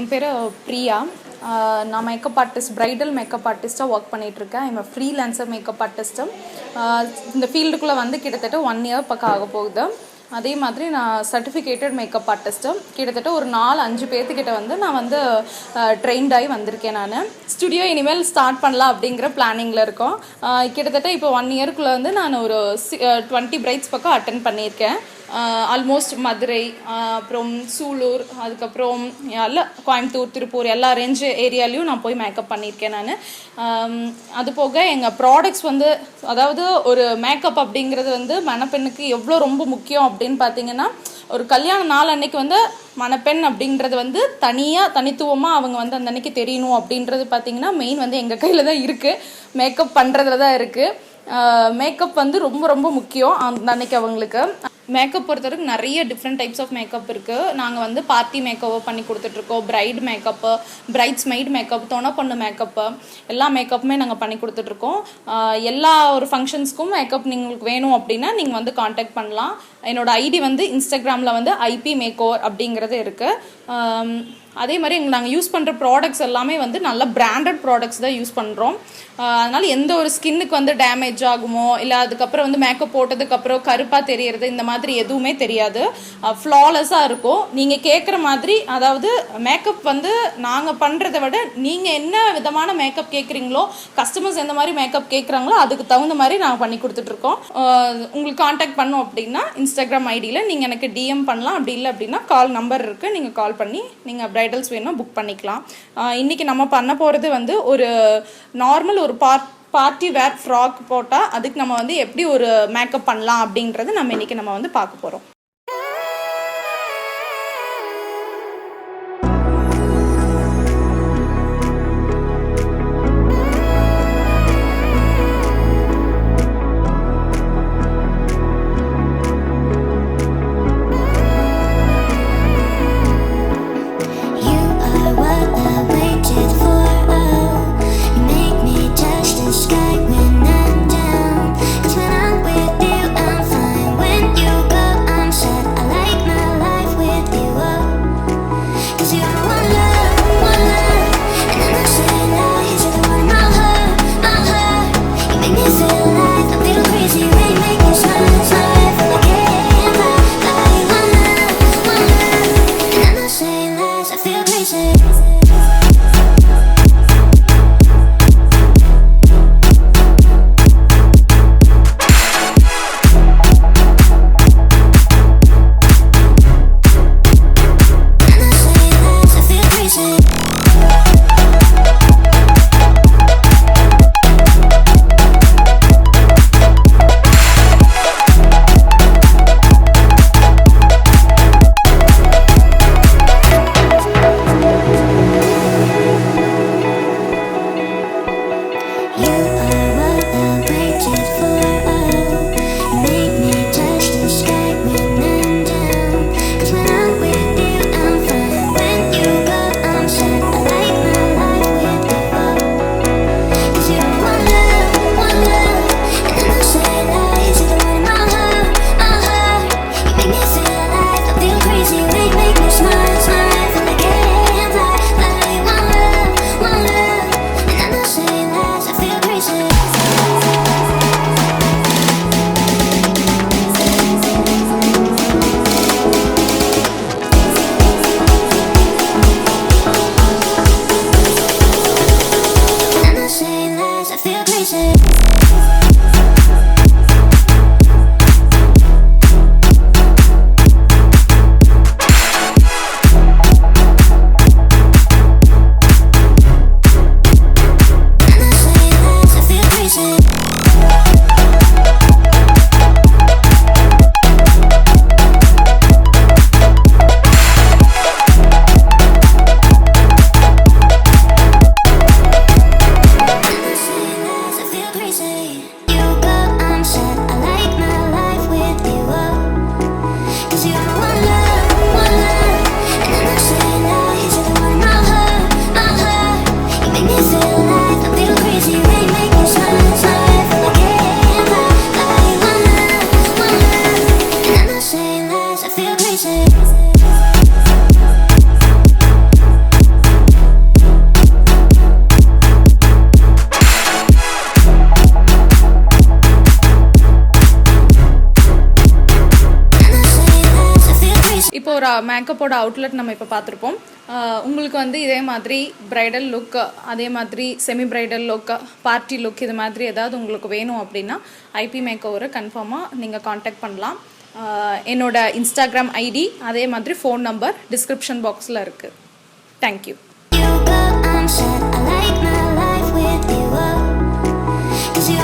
என் பேர் பிரியா. நான் makeup artist, bridal makeup ஆர்டிஸ்ட்டாக ஒர்க் பண்ணிகிட்ருக்கேன். I'm freelancer makeup artist. இந்த ஃபீல்டுக்குள்ளே வந்து கிட்டத்தட்ட 1 இயர் பக்கம் ஆக போகுது. அதே மாதிரி நான் சர்டிஃபிகேட்டட் மேக்கப் ஆர்டிஸ்ட்டு. கிட்டத்தட்ட ஒரு 4-5 பேர்த்துக்கிட்ட வந்து நான் வந்து ட்ரெயின்ட் ஆகி வந்திருக்கேன். நான் ஸ்டுடியோ இனிமேல் ஸ்டார்ட் பண்ணலாம் அப்படிங்கிற பிளானிங்கில் இருக்கோம். கிட்டத்தட்ட இப்போ 1 இயருக்குள்ளே வந்து நான் ஒரு 20 பிரைட்ஸ் பக்கம் அட்டென்ட் பண்ணியிருக்கேன். ஆல்மோஸ்ட் மதுரை, அப்புறம் சூலூர், அதுக்கப்புறம் எல்லா கோயம்புத்தூர், திருப்பூர் எல்லா ரேஞ்சு ஏரியாலையும் நான் போய் மேக்கப் பண்ணியிருக்கேன். நான் அது போக எங்கள் ப்ராடக்ட்ஸ் வந்து, அதாவது ஒரு மேக்கப் அப்படிங்கிறது வந்து மணப்பெண்ணுக்கு எவ்வளோ ரொம்ப முக்கியம் அப்படின்னு பார்த்தீங்கன்னா, ஒரு கல்யாண நாள் அன்னைக்கு வந்து மணப்பெண் அப்படின்றது வந்து தனித்துவமாக அவங்க வந்து அந்த அன்னைக்கு தெரியணும் அப்படின்றது பார்த்தீங்கன்னா மெயின் வந்து எங்கள் கையில் தான் இருக்குது, மேக்கப் பண்ணுறதுல தான் இருக்குது. மேக்கப் வந்து ரொம்ப ரொம்ப முக்கியம் அந்த அன்னைக்கு அவங்களுக்கு. மேக்கப் பொறுத்தவரைக்கும் நிறைய டிஃப்ரெண்ட் டைப்ஸ் ஆஃப் மேக்கப் இருக்குது. நாங்கள் வந்து பார்ட்டி மேக்கப் பண்ணி கொடுத்துட்ருக்கோம், bride makeup, bridesmaid makeup, தொணை பொண்ணு மேக்கப்பு, எல்லா மேக்கப்புமே நாங்கள் பண்ணி கொடுத்துட்ருக்கோம். எல்லா ஒரு ஃபங்க்ஷன்ஸ்க்கும் மேக்கப் உங்களுக்கு வேணும் அப்படின்னா நீங்கள் வந்து காண்டாக்ட் பண்ணலாம். என்னோடய ஐடி வந்து இன்ஸ்டாகிராமில் வந்து IPMakeover அப்படிங்கிறது இருக்குது. அதே மாதிரி நாங்கள் யூஸ் பண்ணுற ப்ராடக்ட்ஸ் எல்லாமே வந்து நல்ல பிராண்டட் ப்ராடக்ட்ஸ் தான் யூஸ் பண்ணுறோம். அதனால் எந்த ஒரு ஸ்கின்னுக்கு வந்து டேமேஜ் ஆகுமோ, இல்லை அதுக்கப்புறம் வந்து மேக்கப் போட்டதுக்கப்புறம் கருப்பாக தெரியறது, இந்த மாதிரி எதுவுமே தெரியாது. ஃப்ளாலெஸ்ஸாக இருக்கும். நீங்கள் கேட்குற மாதிரி, அதாவது மேக்கப் வந்து நாங்கள் பண்ணுறதை விட நீங்கள் என்ன விதமான மேக்கப் கேட்குறீங்களோ, கஸ்டமர்ஸ் எந்த மாதிரி மேக்கப் கேட்குறாங்களோ அதுக்கு தகுந்த மாதிரி நாங்கள் பண்ணி கொடுத்துட்ருக்கோம். உங்களுக்கு காண்டாக்ட் பண்ணோம் அப்படின்னா இன்ஸ்டாகிராம் ஐடியில் நீங்கள் எனக்கு DM பண்ணலாம். அப்படி இல்லை அப்படின்னா கால் நம்பர் இருக்குது, நீங்கள் கால் பண்ணி நீங்கள் பிரைடல்ஸ் வேணும்னா புக் பண்ணிக்கலாம். இன்றைக்கி நம்ம பண்ண போகிறது வந்து ஒரு நார்மல் ஒரு பார்ட்டி வேர் ஃப்ராக் போட்டால் அதுக்கு நம்ம வந்து எப்படி ஒரு மேக்கப் பண்ணலாம் அப்படின்றது நம்ம இன்றைக்கி நம்ம வந்து பார்க்க போகிறோம். crazy. மேக்கப்போட அவுட்லெட் நம்ம இப்போ பார்த்துருப்போம். உங்களுக்கு வந்து இதே மாதிரி பிரைடல் லுக், அதே மாதிரி semi bridal look, party look இது மாதிரி ஏதாவது உங்களுக்கு வேணும் அப்படின்னா ஐபி மேக்கோவரை கன்ஃபார்மாக நீங்கள் காண்டாக்ட் பண்ணலாம். என்னோட இன்ஸ்டாகிராம் ஐடி அதே மாதிரி ஃபோன் நம்பர் டிஸ்கிரிப்ஷன் பாக்ஸில் இருக்குது. தேங்க்யூ.